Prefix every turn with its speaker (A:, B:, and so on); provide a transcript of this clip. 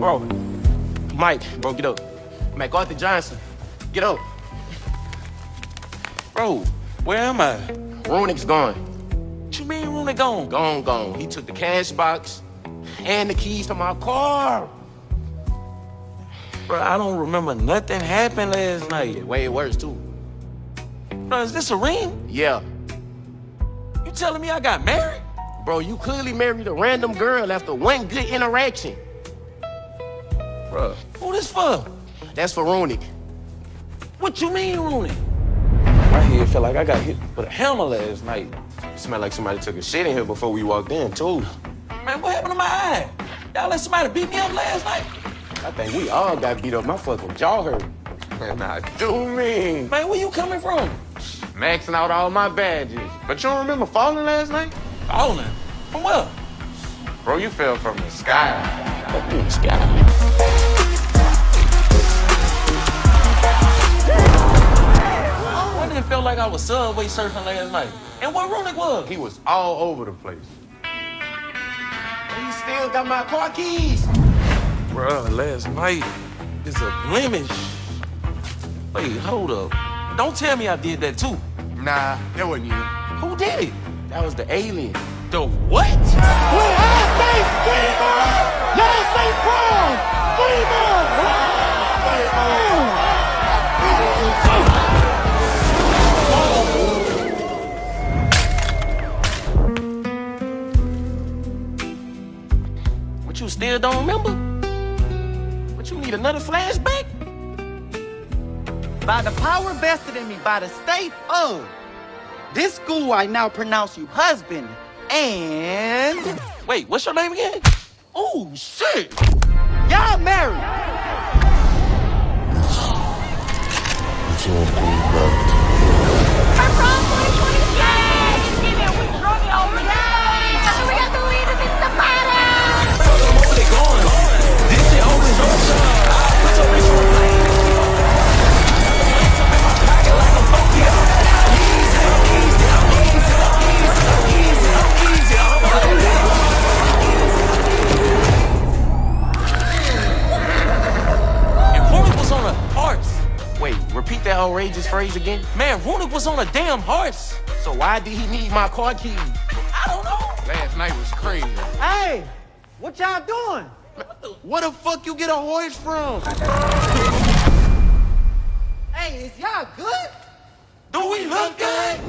A: Bro, Mike, bro, get up. MacArthur Johnson, get up.
B: Bro, where am I?
A: Ronick's gone.
B: What you mean Ronick gone?
A: Gone. He took the cash box and the keys to my car.
B: Bro, I don't remember nothing happened last night.
A: Way worse, too.
B: Bro, is this a ring?
A: Yeah.
B: You telling me I got married?
A: Bro, you clearly married a random girl after one good interaction.
B: Bro, who this for?
A: That's for Ronick.
B: What you mean, Ronick? My head felt like I got hit with a hammer last night.
A: It smelled like somebody took a shit in here before we walked in, too.
B: Man, what happened to my eye? Y'all let somebody beat me up last night?
A: I think we all got beat up. My fucking jaw hurt. Man, I do mean.
B: Man, where you coming from?
A: Maxing out all my badges. But you don't remember falling last night?
B: Falling? From where?
A: Bro, you fell from the sky.
B: Fucking sky. I didn't feel like I was subway surfing last night. And what Ronick was?
A: He was all over the place. And he still got my car keys.
B: Bruh, last night is a blemish. Wait, hold up. Don't tell me I did that too.
A: Nah, that wasn't you.
B: Who did it?
A: That was the alien.
B: The what?
C: Y'all say prom!
A: What, you still don't remember? What, you need another flashback?
C: By the power vested in me by the state of this school, I now pronounce you husband and...
B: Wait, what's your name again? Oh, shit!
C: Y'all married!
D: Our prom 2020! Yay! It's giving with Romeo! Yay! We got the lead of the bottom!
B: I'm only going. This shit always on time. I put your bitch on play.
A: Wait, repeat that outrageous phrase again?
B: Man, Ronick was on a damn horse.
A: So why did he need my car keys?
B: I don't know.
A: Last night was crazy.
C: Hey, what y'all doing?
A: Where the fuck you get a horse from?
C: Hey, is y'all good?
B: Do we look good?